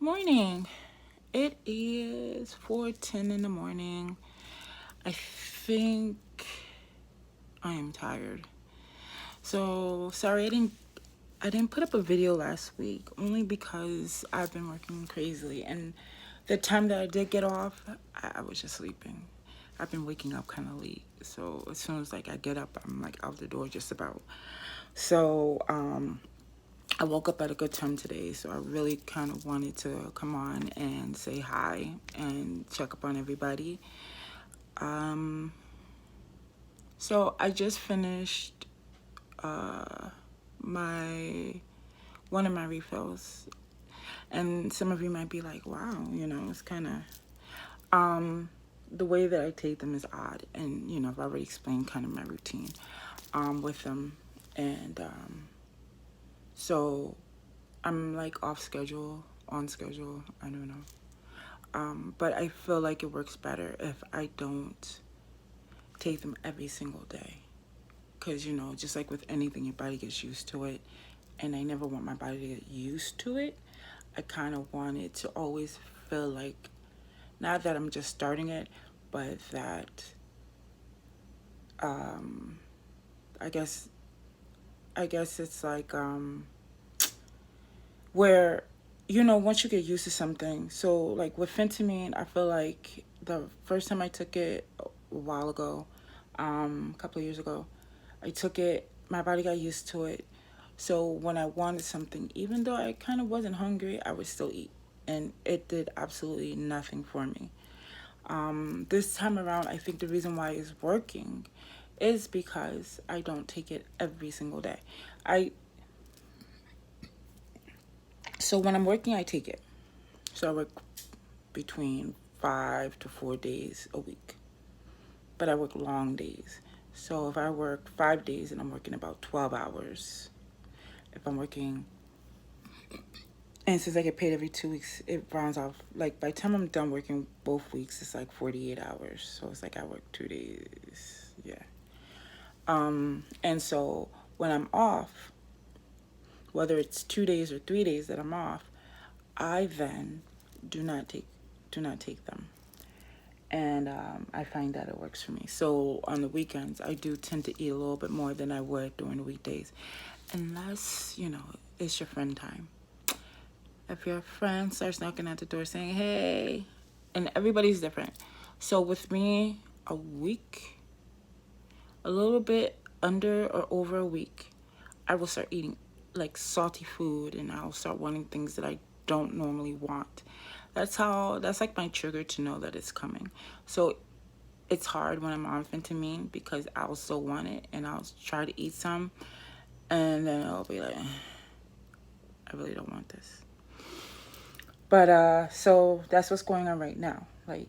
Morning. It is 4:10 in the morning. I think I am tired. So sorry I didn't put up a video last week only because I've been working crazily, and the time that I did get off, I was just sleeping. I've been waking up kind of late. So as soon as I get up, I'm out the door just about. So I woke up at a good time today, so I really kind of wanted to come on and say hi and check up on everybody. Um, so I just finished my one of my refills, and some of you might be like, "Wow, it's kind of the way that I take them is odd," and I've already explained kind of my routine with them, and so I'm off schedule, on schedule. I don't know. But I feel like it works better if I don't take them every single day. Because, just like with anything, your body gets used to it. And I never want my body to get used to it. I kind of want it to always feel like, not that I'm just starting it, but that, um, I guess, it's where, once you get used to something. So, with Phentermine, I feel like the first time I took it a while ago, a couple of years ago, I took it, my body got used to it. So when I wanted something, even though I kind of wasn't hungry, I would still eat. And it did absolutely nothing for me. This time around, I think the reason why it's working is because I don't take it every single day. I So when I'm working, I take it. So I work between 5 to 4 days a week, but I work long days. So if I work 5 days and I'm working about 12 hours, if I'm working, and since I get paid every 2 weeks, it rounds off. By the time I'm done working both weeks, it's 48 hours. So it's I work 2 days. Yeah. And so when I'm off, whether it's 2 days or 3 days that I'm off, I then do not take them, and I find that it works for me. So on the weekends, I do tend to eat a little bit more than I would during the weekdays, unless it's your friend time. If your friend starts knocking at the door saying, "Hey," and everybody's different. So with me, a week, a little bit under or over a week, I will start eating salty food, and I'll start wanting things that I don't normally want. That's my trigger to know that it's coming. So it's hard when I'm on Phentermine because I'll still want it and I'll try to eat some, and then I'll be like, I really don't want this. But so that's what's going on right now. I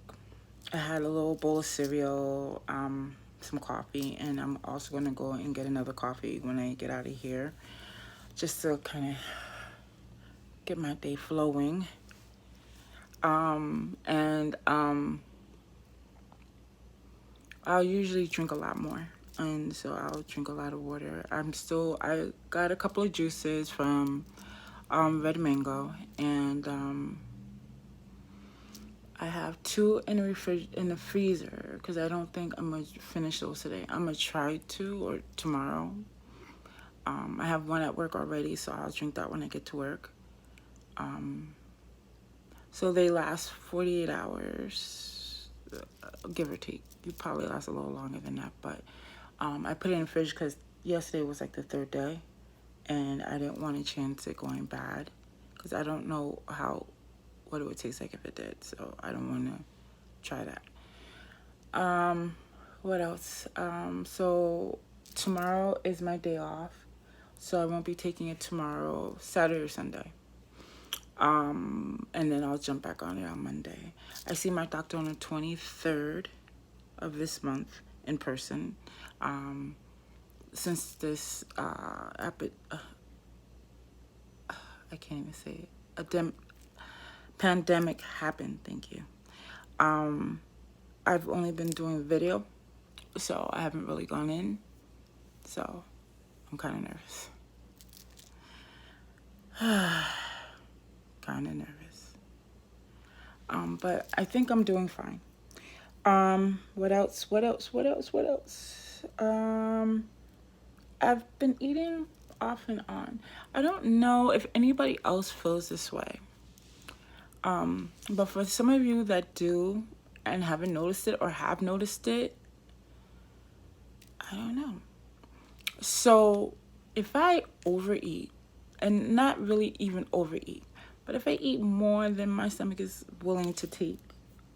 had a little bowl of cereal, some coffee, and I'm also gonna go and get another coffee when I get out of here, just to kind of get my day flowing. And I'll usually drink a lot more, and so I'll drink a lot of water. I got a couple of juices from Red Mango, and I have two in the freezer because I don't think I'm gonna finish those today. I'm gonna try to, or tomorrow. I have one at work already, so I'll drink that when I get to work. So they last 48 hours, give or take. You probably last a little longer than that, but I put it in the fridge because yesterday was the third day, and I didn't want to chance it going bad because I don't know what it would taste like if it did. So I don't want to try that. What else? So tomorrow is my day off, so I won't be taking it tomorrow, Saturday or Sunday. And then I'll jump back on it on Monday. I see my doctor on the 23rd of this month in person. Since this I can't even say it. Pandemic happened. Thank you. I've only been doing video, so I haven't really gone in. So I'm kind of nervous. Kind of nervous. But I think I'm doing fine. What else? What else? What else? What else? I've been eating off and on. I don't know if anybody else feels this way. But for some of you that do and haven't noticed it or have noticed it, I don't know. So if I overeat, and not really even overeat, but if I eat more than my stomach is willing to take,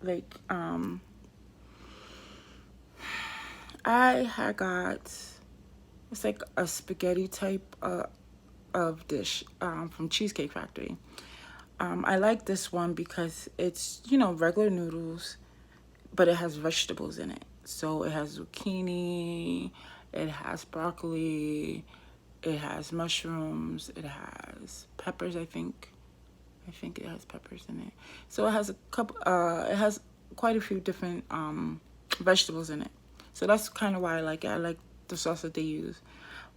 like, I had got, it's like a spaghetti type of dish from Cheesecake Factory. I like this one because it's, regular noodles, but it has vegetables in it. So it has zucchini, it has broccoli, it has mushrooms, it has peppers, I think. I think it has peppers in it. So it has it has quite a few different vegetables in it. So that's kind of why I like it. I like the sauce that they use.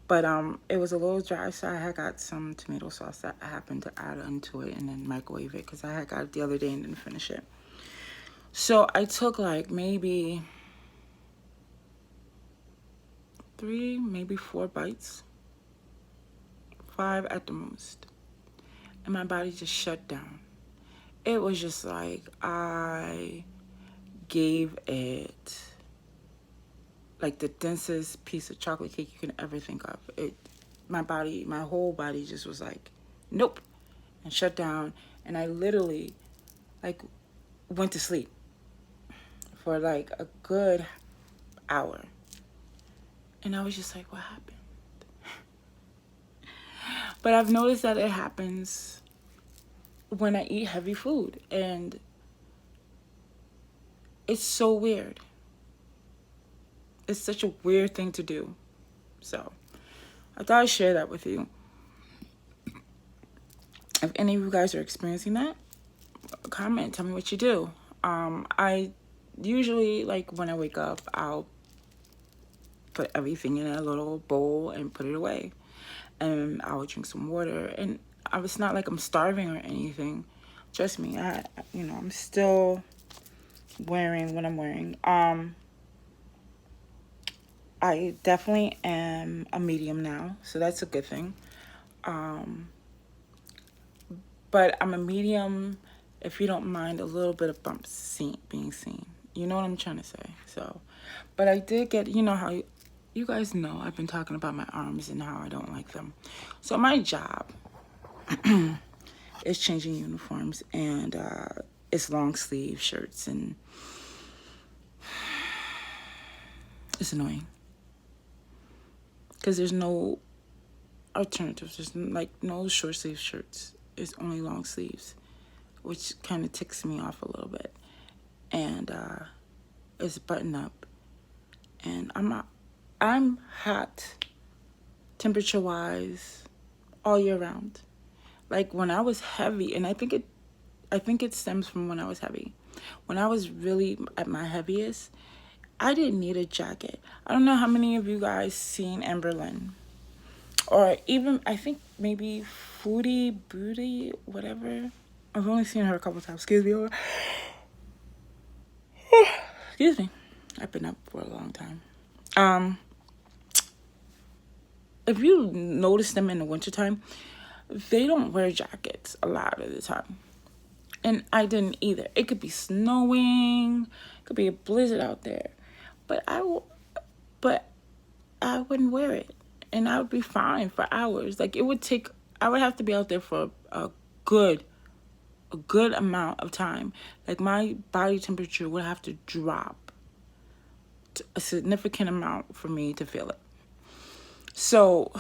But it was a little dry, so I had got some tomato sauce that I happened to add into it and then microwave it because I had got it the other day and didn't finish it. So I took like maybe 3, maybe 4 bites, 5 at the most, and my body just shut down. It was just like I gave it like the densest piece of chocolate cake you can ever think of. My whole body just was like, nope, and shut down. And I literally like went to sleep for like a good hour. And I was just like, what happened? But I've noticed that it happens when I eat heavy food. And it's so weird. It's such a weird thing to do. So I thought I'd share that with you. If any of you guys are experiencing that, comment, tell me what you do. I usually, like, when I wake up, I'll put everything in a little bowl and put it away. And I will drink some water. And it's not like I'm starving or anything. Trust me, I'm still wearing what I'm wearing. I definitely am a medium now, so that's a good thing. But I'm a medium if you don't mind a little bit of bumps being seen. You know what I'm trying to say. So, but I did get, how you guys know I've been talking about my arms and how I don't like them. So my job is changing uniforms, and it's long sleeve shirts, and it's annoying because there's no alternatives. There's like no short sleeve shirts. It's only long sleeves, which kind of ticks me off a little bit. And it's buttoned up, and I'm hot temperature wise all year round. Like when I was heavy, and I think it stems from when I was heavy. When I was really at my heaviest, I didn't need a jacket. I don't know how many of you guys seen Amberlynn, or even I think maybe Foodie Booty, whatever. I've only seen her a couple times. Excuse me. Excuse me. I've been up for a long time. If you notice them in the wintertime, they don't wear jackets a lot of the time. And I didn't either. It could be snowing, it could be a blizzard out there. But I wouldn't wear it. And I would be fine for hours. Like I would have to be out there for a good amount of time. Like my body temperature would have to drop to a significant amount for me to feel it. So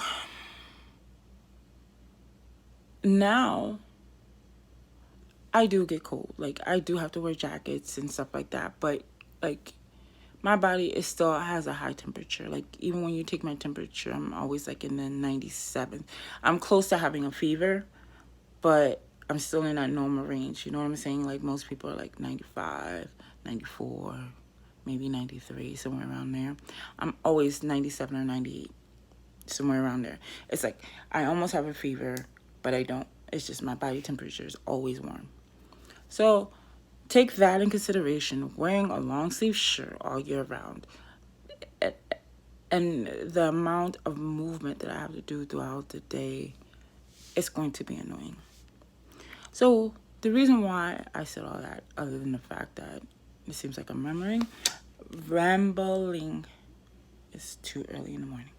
now I do get cold. Like I do have to wear jackets and stuff like that. But like my body still has a high temperature. Like even when you take my temperature, I'm always like in the 97. I'm close to having a fever, but I'm still in that normal range. You know what I'm saying? Like most people are like 95, 94, maybe 93, somewhere around there. I'm always 97 or 98, somewhere around there. It's like I almost have a fever, but I don't. It's just my body temperature is always warm. So take that in consideration. Wearing a long sleeve shirt all year round, and the amount of movement that I have to do throughout the day, it's going to be annoying. So the reason why I said all that, other than the fact that it seems like I'm rambling, it's too early in the morning.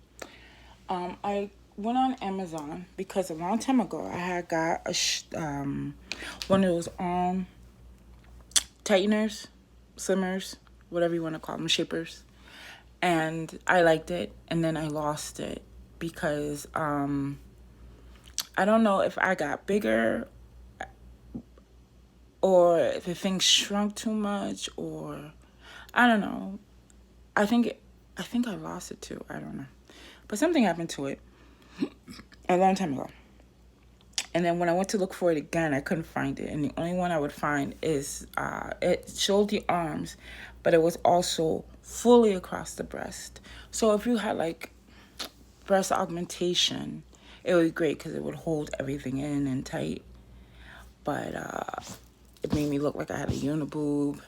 I went on Amazon because a long time ago I had got one of those arm tighteners, slimmers, whatever you want to call them, shapers, and I liked it, and then I lost it because I don't know if I got bigger or if the thing shrunk too much, or I don't know. I think I lost it too. I don't know, but something happened to it a long time ago. And then when I went to look for it again, I couldn't find it. And the only one I would find is it showed the arms, but it was also fully across the breast. So if you had like breast augmentation, it would be great because it would hold everything in and tight. But it made me look like I had a uniboob,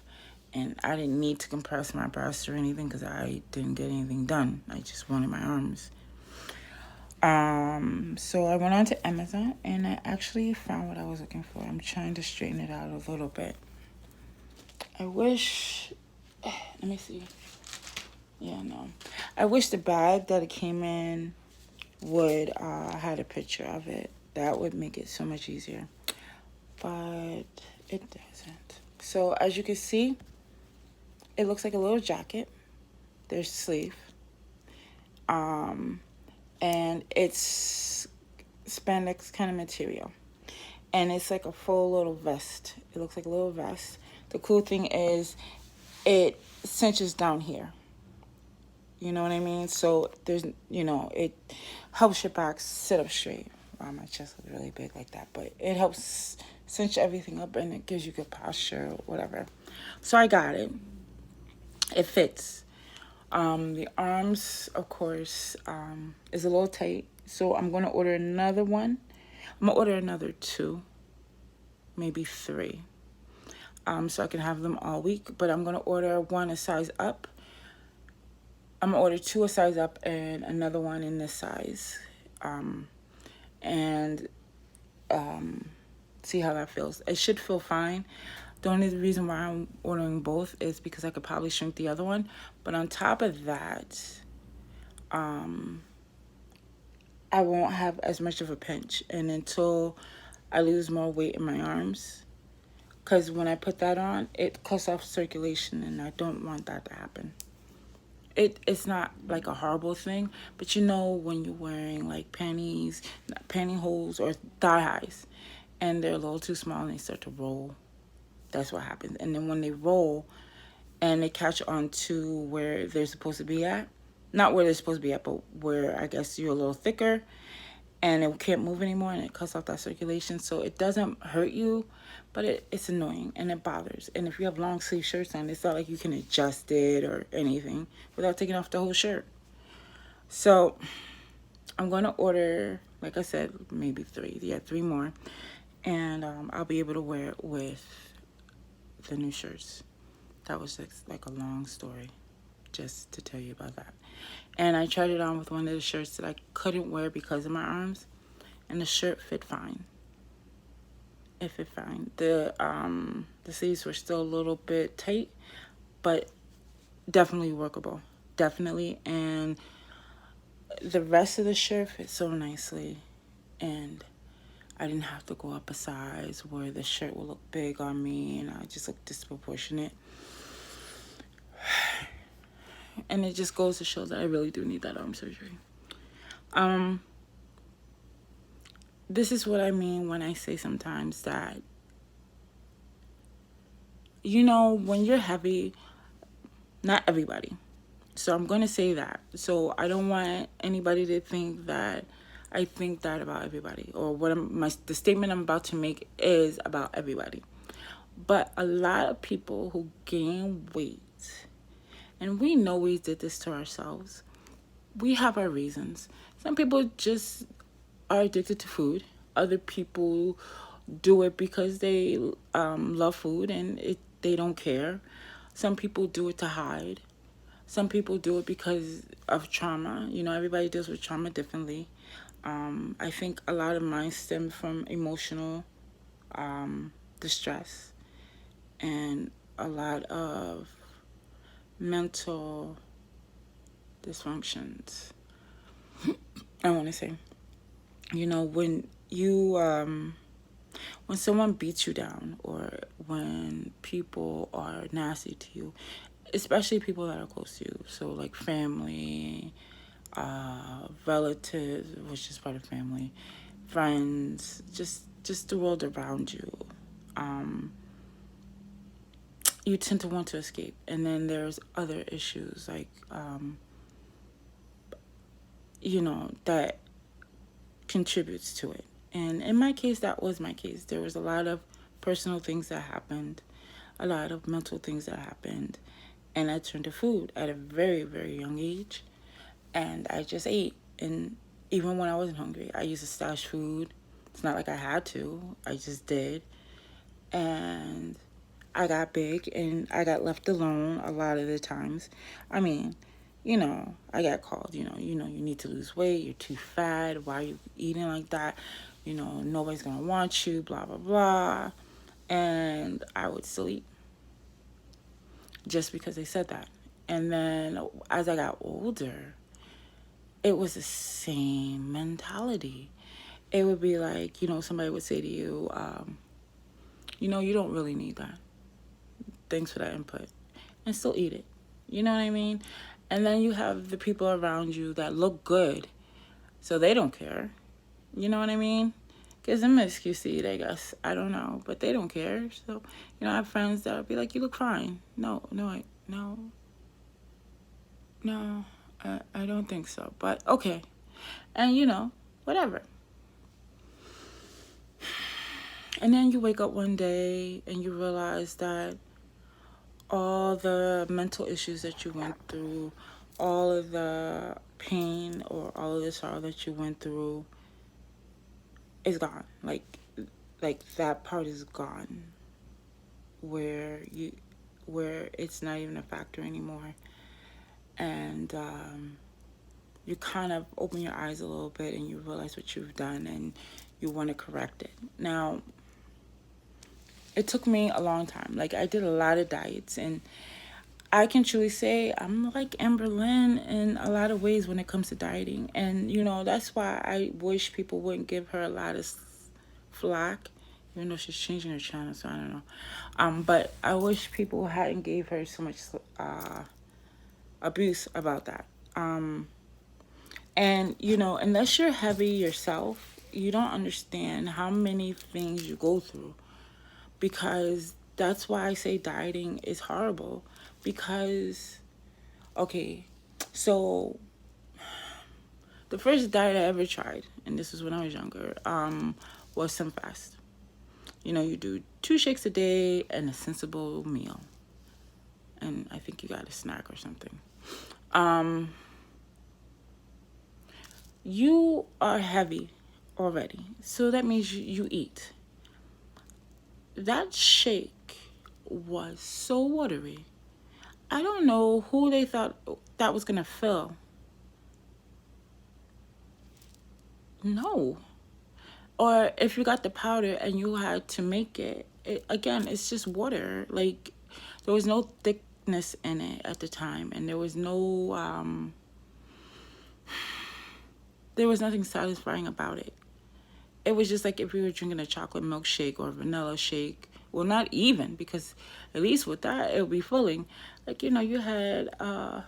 and I didn't need to compress my breast or anything because I didn't get anything done. I just wanted my arms. So I went on to Amazon and I actually found what I was looking for. I'm trying to straighten it out a little bit. I wish, let me see. Yeah, no. I wish the bag that it came in would had a picture of it. That would make it so much easier. But it doesn't. So as you can see, it looks like a little jacket. There's a sleeve. And it's spandex kind of material. And it's like a full little vest. It looks like a little vest. The cool thing is it cinches down here. You know what I mean? So there's, it helps your back sit up straight. Wow, my chest is really big like that. But it helps cinch everything up and it gives you good posture or whatever. So I got it. It fits. The arms, of course, is a little tight. So I'm going to order another one. I'm going to order another 2, maybe 3. So I can have them all week. But I'm going to order one a size up. I'm going to order 2 a size up and another one in this size. And see how that feels. It should feel fine. The only reason why I'm ordering both is because I could probably shrink the other one. But on top of that, I won't have as much of a pinch. And until I lose more weight in my arms, because when I put that on, it cuts off circulation, and I don't want that to happen. It's not like a horrible thing, but when you're wearing like pantyhose or thigh highs, and they're a little too small and they start to roll. That's what happens. And then when they roll and they catch on to where they're supposed to be at, not where they're supposed to be at, but where I guess you're a little thicker and it can't move anymore and it cuts off that circulation. So it doesn't hurt you, but it's annoying and it bothers. And if you have long sleeve shirts on, it's not like you can adjust it or anything without taking off the whole shirt. So I'm going to order, like I said, maybe 3. Yeah, 3 more. And I'll be able to wear it with the new shirts. That was like a long story just to tell you about that. And I tried it on with one of the shirts that I couldn't wear because of my arms, and the shirt fit fine. It fit fine. The sleeves were still a little bit tight, but definitely workable. Definitely. And the rest of the shirt fit so nicely, and I didn't have to go up a size where the shirt will look big on me and I just look disproportionate. And it just goes to show that I really do need that arm surgery. This is what I mean when I say sometimes that, when you're heavy, not everybody. So I'm going to say that. So I don't want anybody to think that I think that about everybody, or the statement I'm about to make is about everybody. But a lot of people who gain weight, and we know we did this to ourselves, we have our reasons. Some people just are addicted to food. Other people do it because they love food, and they don't care. Some people do it to hide. Some people do it because of trauma. You know, everybody deals with trauma differently. I think a lot of mine stem from emotional distress and a lot of mental dysfunctions. I want to say, you know, when someone beats you down, or when people are nasty to you, especially people that are close to you, so like family, relatives, which is part of family, friends, just the world around you, you tend to want to escape. And then there's other issues like that contributes to it. And in my case, that was my case. There was a lot of personal things that happened, a lot of mental things that happened, and I turned to food at a very, very young age. And I just ate. And even when I wasn't hungry, I used to stash food. It's not like I had to, I just did. And I got big and I got left alone a lot of the times. I mean, I got called, you need to lose weight, you're too fat, why are you eating like that? Nobody's gonna want you, blah, blah, blah. And I would still eat just because they said that. And then as I got older, it was the same mentality. It would be like, somebody would say to you, you don't really need that. Thanks for that input. And still eat it. You know what I mean? And then you have the people around you that look good, so they don't care. You know what I mean? Gives them an excuse to eat, I guess. I don't know. But they don't care. So, I have friends that would be like, you look fine. No, I don't think so. But, okay. And, whatever. And then you wake up one day and you realize that all the mental issues that you went through, all of the pain or all of the sorrow that you went through is gone. Like that part is gone, where it's not even a factor anymore. And you kind of open your eyes a little bit and you realize what you've done and you want to correct it. Now, it took me a long time. Like, I did a lot of diets, and I can truly say I'm like Amber Lynn in a lot of ways when it comes to dieting. And, that's why I wish people wouldn't give her a lot of flack, even though she's changing her channel, so I don't know. But I wish people hadn't gave her so much abuse about that. And, unless you're heavy yourself, you don't understand how many things you go through. Because that's why I say dieting is horrible. Because, okay, so the first diet I ever tried, and this was when I was younger, was SlimFast. You do 2 shakes a day and a sensible meal. And I think you got a snack or something. You are heavy already, so that means you eat. That shake was so watery. I don't know who they thought that was gonna fill. No. Or if you got the powder and you had to make it, again, it's just water. Like, there was no thickness in it at the time, and there was nothing satisfying about it. It was just like if you were drinking a chocolate milkshake or a vanilla shake. Well, not even, because at least with that, it would be filling. Like, you had, I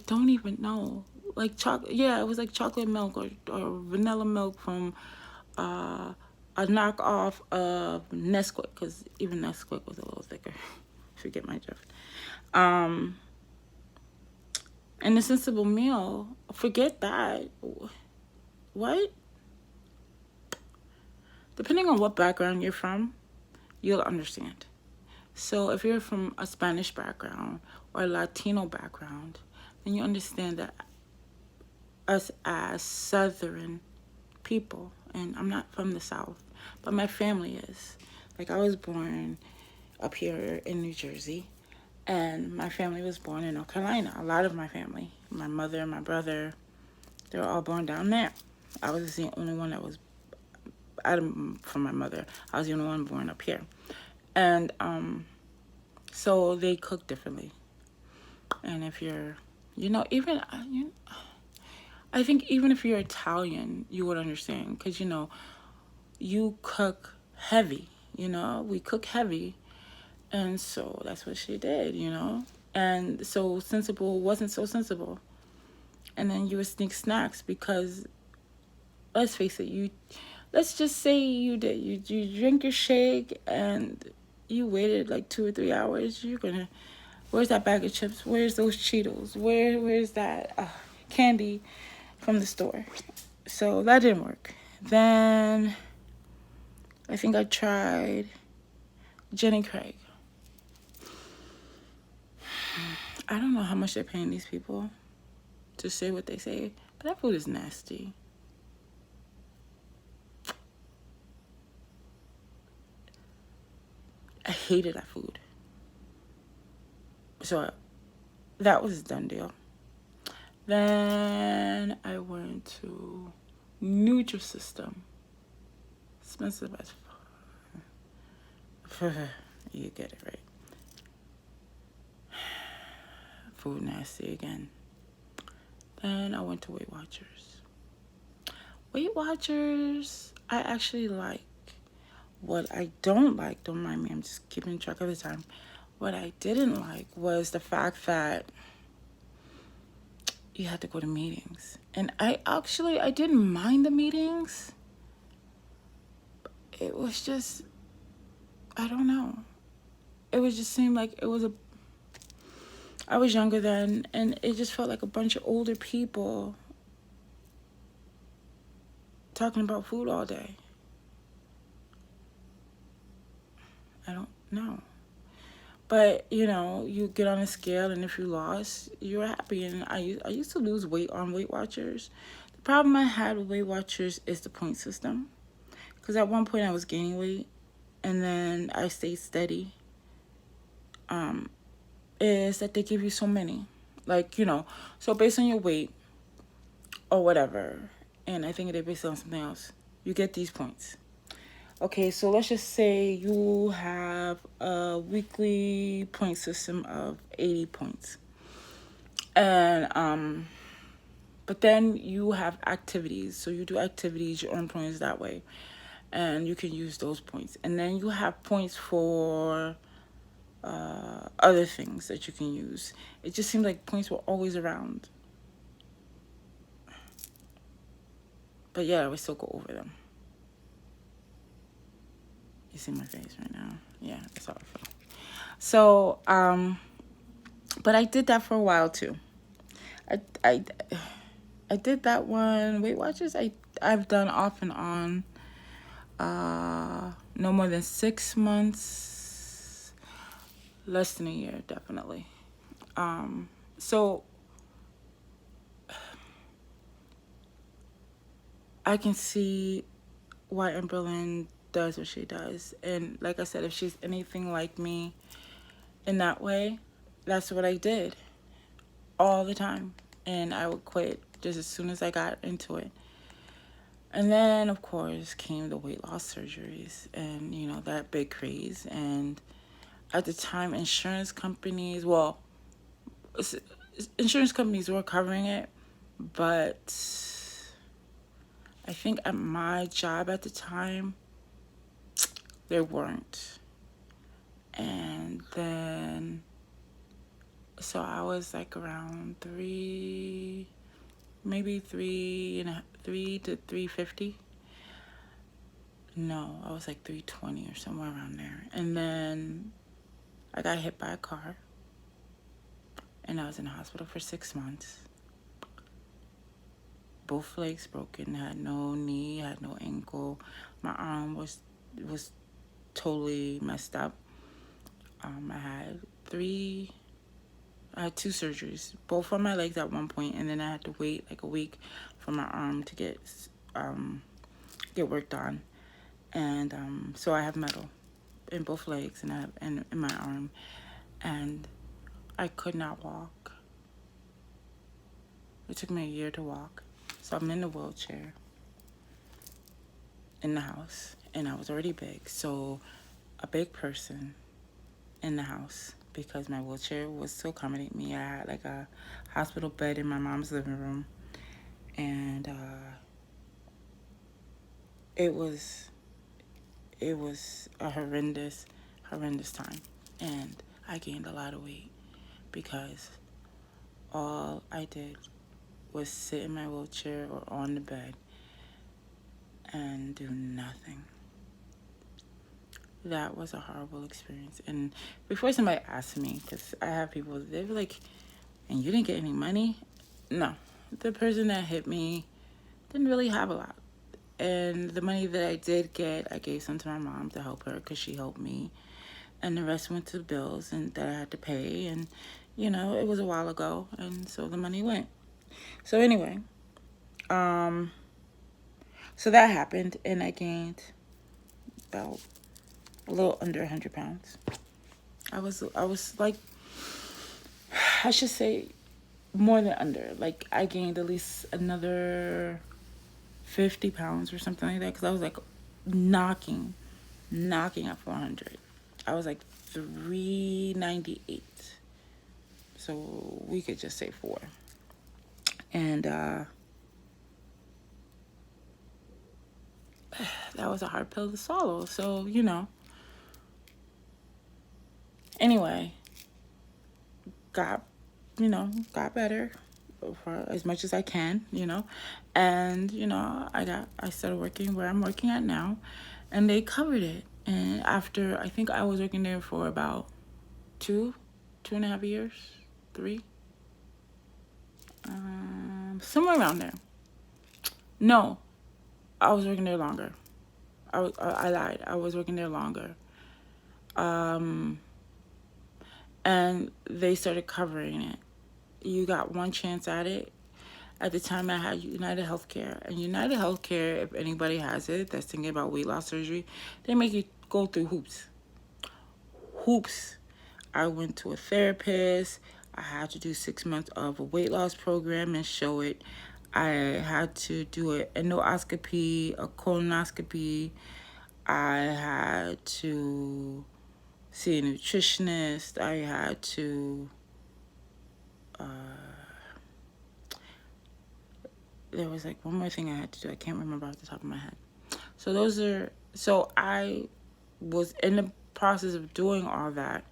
don't even know. Like chocolate, yeah, it was like chocolate milk or vanilla milk from a knockoff of Nesquik, because even Nesquik was a little thicker. If you get my drift. And the sensible meal, forget that. What? Depending on what background you're from, you'll understand. So if you're from a Spanish background or a Latino background, then you understand that us as Southern people, and I'm not from the South, but my family is. Like, I was born up here in New Jersey, and my family was born in North Carolina. A lot of my family, my mother, my brother, they were all born down there. I was the only one that was, from my mother, I was the only one born up here. And so they cook differently. And if you're, even, I think even if you're Italian, you would understand. Because, you cook heavy, we cook heavy. And so that's what she did, And so sensible wasn't so sensible. And then you would sneak snacks because, let's face it, let's just say you did. You drink your shake and you waited like 2 or 3 hours. Where's that bag of chips? Where's those Cheetos? Where's that candy from the store? So that didn't work. Then I think I tried Jenny Craig. I don't know how much they're paying these people to say what they say, but that food is nasty. I hated that food. So that was a done deal. Then I went to Nutrisystem. Expensive as fuck. You get it right. Food nasty again. Then I went to Weight Watchers. Weight Watchers, I actually like. What I don't like, don't mind me, I'm just keeping track of the time. What I didn't like was the fact that you had to go to meetings. And I didn't mind the meetings. It was just, I don't know. It was just seemed like I was younger then, and it just felt like a bunch of older people talking about food all day. I don't know. But, you get on a scale, and if you lost, you were happy. And I used to lose weight on Weight Watchers. The problem I had with Weight Watchers is the point system. Because at one point I was gaining weight, and then I stayed steady. Is that they give you so many. Like, so based on your weight or whatever, and I think they based it on something else, you get these points. Okay, so let's just say you have a weekly point system of 80 points. And, but then you have activities. So you do activities, you earn points that way. And you can use those points. And then you have points for other things that you can use. It just seemed like points were always around. But yeah, we still go over them. You see my face right now? Yeah, that's how I feel. So, but I did that for a while too. I did that one. Weight Watchers, I've done off and on. No more than 6 months. Less than a year, definitely. So I can see why Amberlynn does what she does. And like I said, if she's anything like me in that way, that's what I did all the time. And I would quit just as soon as I got into it. And then, of course, came the weight loss surgeries and, that big craze. And at the time, insurance companies were covering it, but I think at my job at the time, they weren't. And then, so I was like around 3 to 350. No, I was like 320 or somewhere around there. And then I got hit by a car. And I was in the hospital for 6 months. Both legs broken, had no knee, had no ankle. My arm was totally messed up. I had 2 surgeries, both on my legs at one point, and then I had to wait like a week for my arm to get worked on. And so I have metal. in both legs and in my arm, and I could not walk. It took me a year to walk. So I'm in a wheelchair in the house, and I was already big. So a big person in the house, because my wheelchair was to accommodate me. I had like a hospital bed in my mom's living room, and it was a horrendous time, and I gained a lot of weight because all I did was sit in my wheelchair or on the bed and do nothing. That was a horrible experience. And before somebody asked me, because I have people, they were like, and you didn't get any money? No. The person that hit me didn't really have a lot. And the money that I did get, I gave some to my mom to help her because she helped me. And the rest went to bills and that I had to pay. And, it was a while ago. And so the money went. So anyway, so that happened. And I gained about a little under 100 pounds. I was like, I should say more than under. Like, I gained at least another 50 pounds or something like that, because I was like knocking at 400. I was like 398. So we could just say 4. And that was a hard pill to swallow. So, anyway, got better for as much as I can, and I started working where I'm working at now, and they covered it. And after, I think I was working there for about 2.5 years, 3, somewhere around there. No, I was working there longer. I lied. I was working there longer. And they started covering it. You got one chance at it. At the time, I had United Healthcare. And United Healthcare, if anybody has it that's thinking about weight loss surgery, they make you go through hoops. I went to a therapist. I had to do 6 months of a weight loss program and show it. I had to do an endoscopy, a colonoscopy. I had to see a nutritionist. I had to there was like one more thing I had to do. I can't remember off the top of my head. So I was in the process of doing all that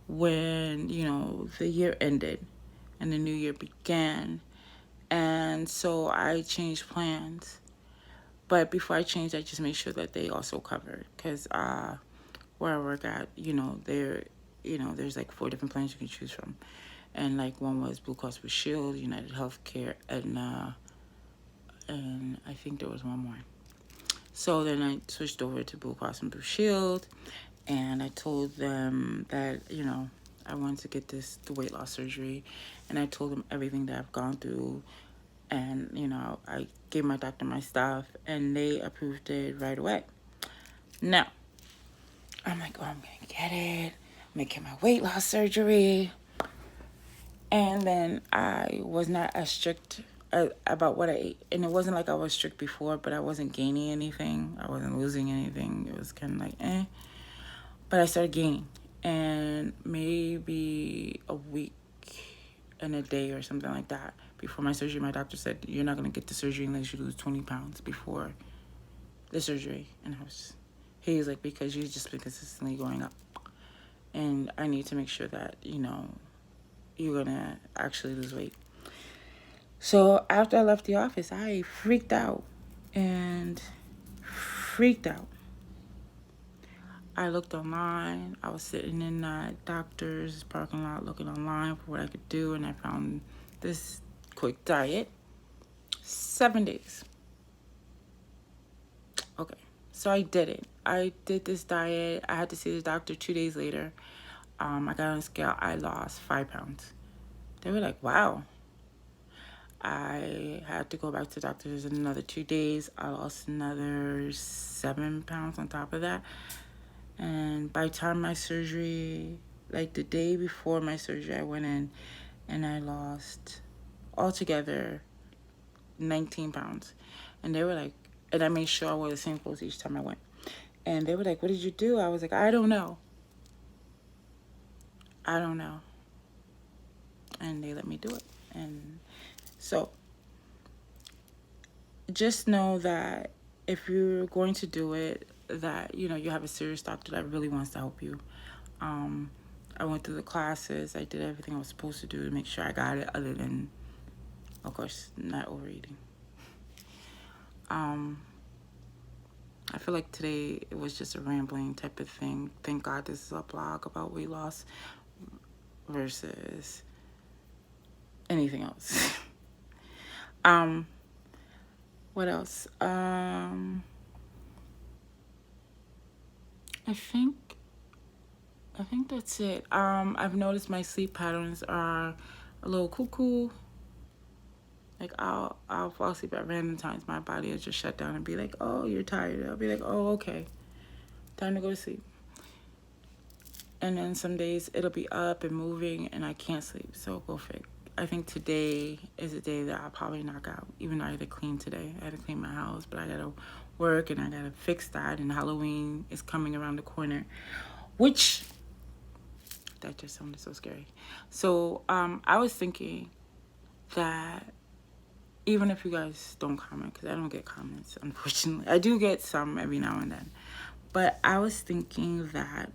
when, the year ended and the new year began. And so I changed plans. But before I changed, I just made sure that they also covered. Because where I work at, there's like 4 different plans you can choose from. And like one was Blue Cross Blue Shield, United Healthcare, and I think there was one more. So then I switched over to Blue Cross and Blue Shield, and I told them that, I wanted to get the weight loss surgery, and I told them everything that I've gone through, and, I gave my doctor my stuff, and they approved it right away. Now, I'm like, oh, I'm going to get it. I'm going to get my weight loss surgery. And then I was not as strict about what I ate. And it wasn't like I was strict before, but I wasn't gaining anything. I wasn't losing anything. It was kind of like, But I started gaining. And maybe a week and a day or something like that before my surgery, my doctor said, you're not going to get the surgery unless you lose 20 pounds before the surgery. And he was like, because you've just been consistently going up. And I need to make sure that, you're going to actually lose weight. So after I left the office, I freaked out. I looked online. I was sitting in that doctor's parking lot looking online for what I could do, and I found this quick diet. 7 days. Okay, so I did it. I did this diet. I had to see the doctor 2 days later. I got on a scale. I lost 5 pounds. They were like, wow. I had to go back to the doctors in another 2 days. I lost another 7 pounds on top of that. And by the time my surgery, like the day before my surgery, I went in and I lost altogether 19 pounds. And they were like, and I made sure I wore the same clothes each time I went. And they were like, what did you do? I was like, I don't know. I don't know. And they let me do it. And so just know that if you're going to do it, that, you know, you have a serious doctor that really wants to help you. I went through the classes. I did everything I was supposed to do to make sure I got it, other than, of course, not overeating. I feel like today it was just a rambling type of thing. Thank God this is a blog about weight loss versus anything else. What else? I think that's it. I've noticed my sleep patterns are a little cuckoo. Like I'll fall asleep at random times. My body will just shut down and be like, "Oh, you're tired." I'll be like, "Oh, okay, time to go to sleep." And then some days it'll be up and moving, and I can't sleep. So go fig. I think today is a day that I'll probably knock out. Even though I had to clean today, I had to clean my house, but I gotta work and I gotta fix that. And Halloween is coming around the corner, which that just sounded so scary. So I was thinking that even if you guys don't comment, because I don't get comments, unfortunately. I do get some every now and then. But I was thinking that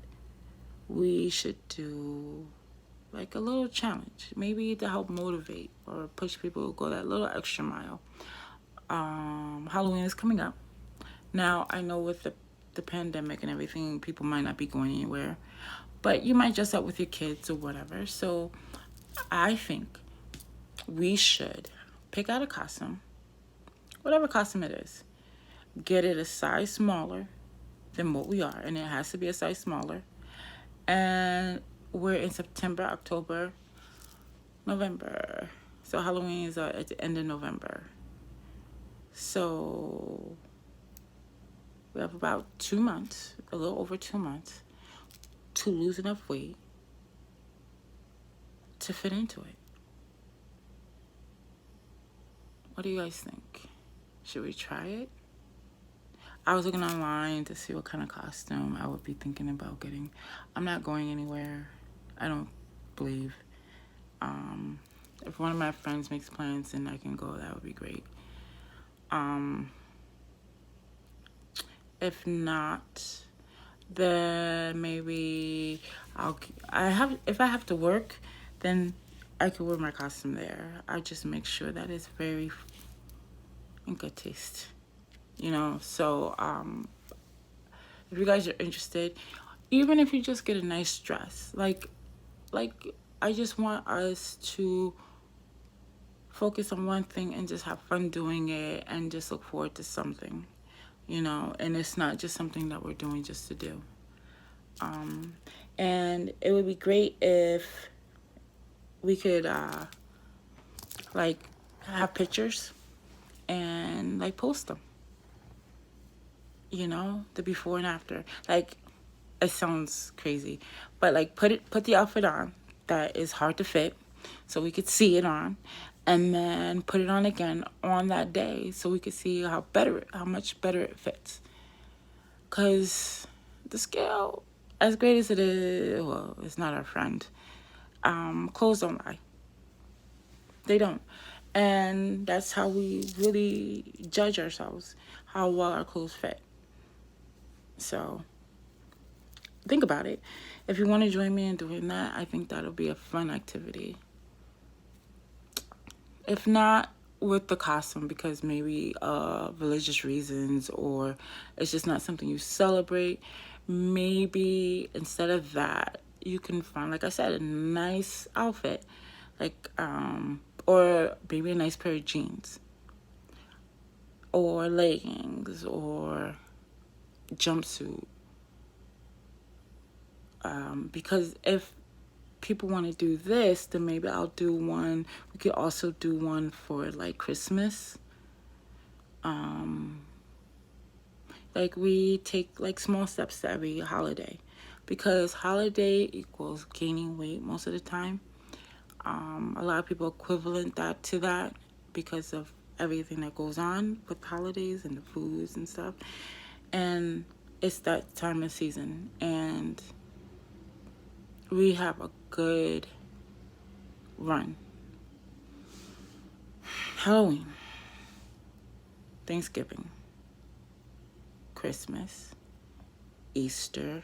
we should do like a little challenge, maybe to help motivate or push people to go that little extra mile. Halloween is coming up. Now, I know with the pandemic and everything, people might not be going anywhere. But you might dress up with your kids or whatever. So I think we should pick out a costume, whatever costume it is, get it a size smaller than what we are, and it has to be a size smaller. And we're in September, October, November. So Halloween is at the end of November. So we have about 2 months, a little over 2 months, to lose enough weight to fit into it. What do you guys think? Should we try it? I was looking online to see what kind of costume I would be thinking about getting. I'm not going anywhere, I don't believe. If one of my friends makes plans and I can go, that would be great. If not, then maybe if I have to work, then I could wear my costume there. I just make sure that it's very in good taste, you know. So if you guys are interested, even if you just get a nice dress, like I just want us to focus on one thing and just have fun doing it and just look forward to something, you know. And it's not just something that we're doing just to do. And it would be great if we could like have pictures and like post them, you know, the before and after. Like, it sounds crazy, but like put the outfit on that is hard to fit so we could see it on, and then put it on again on that day so we could see how much better it fits. Because the scale, as great as it is, well, it's not our friend. Clothes don't lie. They don't. And that's how we really judge ourselves, how well our clothes fit. So think about it. If you want to join me in doing that, I think that'll be a fun activity. If not with the costume, because maybe religious reasons, or it's just not something you celebrate, maybe instead of that, you can find, like I said, a nice outfit, like or maybe a nice pair of jeans or leggings or jumpsuit. Because if people want to do this, then maybe I'll do one. We could also do one for like Christmas. Like, we take like small steps to every holiday, because holiday equals gaining weight most of the time. A lot of people equivalent that to that because of everything that goes on with holidays and the foods and stuff. And it's that time of season, and we have a good run. Halloween, Thanksgiving, Christmas, Easter,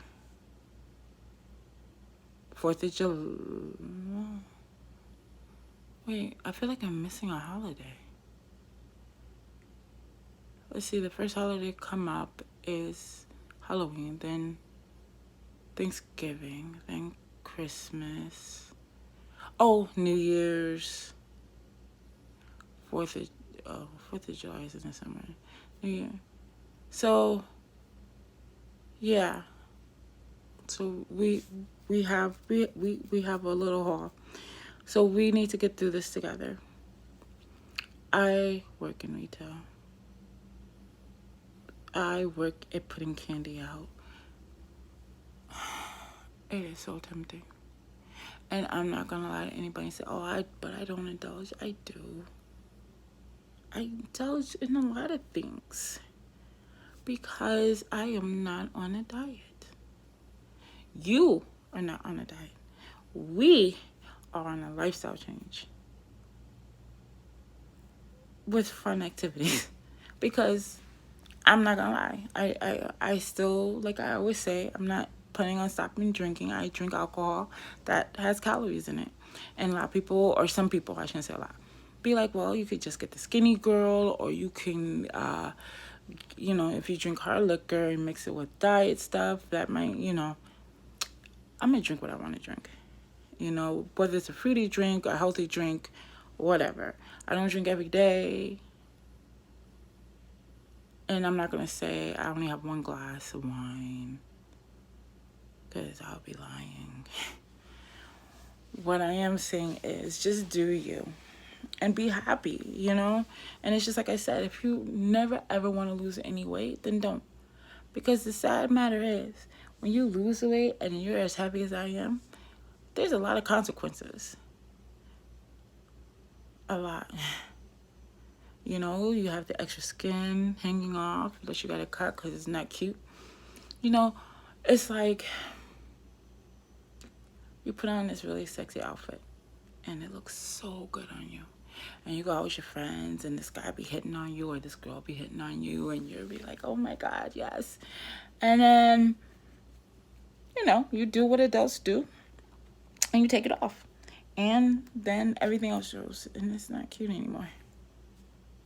4th of July. Wait, I feel like I'm missing a holiday. Let's see, the first holiday come up is Halloween, then Thanksgiving, then Christmas. Oh, New Year's. 4th of, 4th of July is in the summer. New Year. So, yeah. So we have a little haul. So we need to get through this together. I work in retail. I work at putting candy out. It is so tempting. And I'm not gonna lie to anybody and say, but I don't indulge. I do. I indulge in a lot of things because I am not on a diet. You are not on a diet. We are on a lifestyle change with fun activities. Because I'm not gonna lie, I still, like I always say, I'm not planning on stopping drinking. I drink alcohol that has calories in it. And a lot of people, or some people, I shouldn't say a lot, be like, well, you could just get the skinny girl, or you can, if you drink hard liquor and mix it with diet stuff, that might, I'm gonna drink what I want to drink. Whether it's a fruity drink, a healthy drink, whatever. I don't drink every day. And I'm not going to say I only have one glass of wine, because I'll be lying. What I am saying is just do you and be happy, And it's just like I said, if you never ever want to lose any weight, then don't. Because the sad matter is, when you lose the weight and you're as happy as I am, there's a lot of consequences. A lot. You have the extra skin hanging off that you got to cut because it's not cute. It's like you put on this really sexy outfit and it looks so good on you. And you go out with your friends and this guy be hitting on you or this girl be hitting on you and you'll be like, oh my God, yes. And then, you do what adults do and you take it off. And then everything else shows and it's not cute anymore.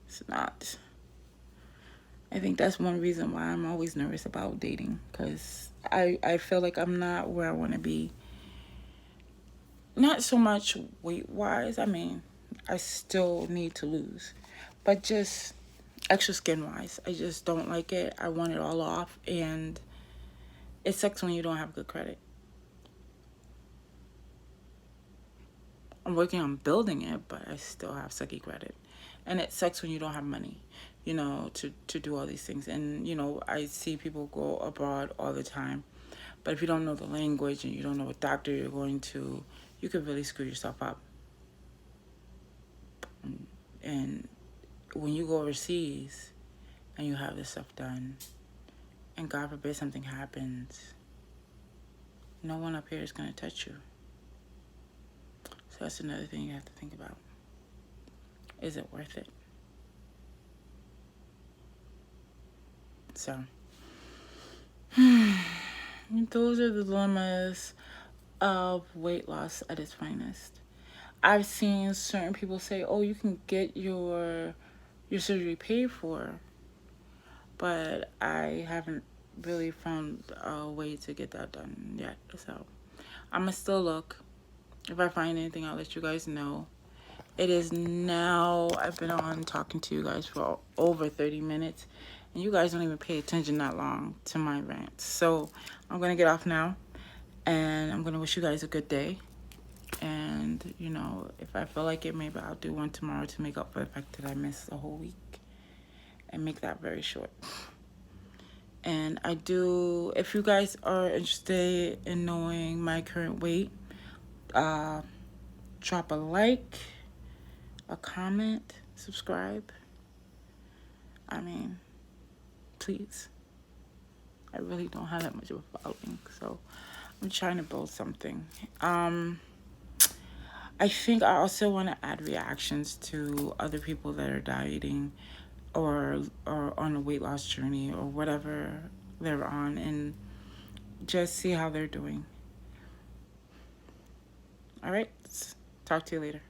It's not. I think that's one reason why I'm always nervous about dating, because I feel like I'm not where I want to be. Not so much weight-wise. I mean, I still need to lose. But just extra skin-wise. I just don't like it. I want it all off. And it sucks when you don't have good credit. I'm working on building it, but I still have sucky credit. And it sucks when you don't have money, to do all these things. And, I see people go abroad all the time. But if you don't know the language and you don't know what doctor you're going to, you could really screw yourself up. And when you go overseas and you have this stuff done, and God forbid something happens, no one up here is going to touch you. So that's another thing you have to think about. Is it worth it? So, those are the dilemmas of weight loss at its finest. I've seen certain people say, oh, you can get your surgery paid for, but I haven't really found a way to get that done yet. So I'm gonna still look. If I find anything, I'll let you guys know. It is now, I've been on talking to you guys for over 30 minutes, and you guys don't even pay attention that long to my rants. So I'm going to get off now, and I'm going to wish you guys a good day. And, if I feel like it, maybe I'll do one tomorrow to make up for the fact that I missed a whole week and make that very short. And I do, if you guys are interested in knowing my current weight, drop a like, a comment, subscribe. I mean, please. I really don't have that much of a following, so I'm trying to build something. I think I also want to add reactions to other people that are dieting or on a weight loss journey or whatever they're on, and just see how they're doing. All right, talk to you later.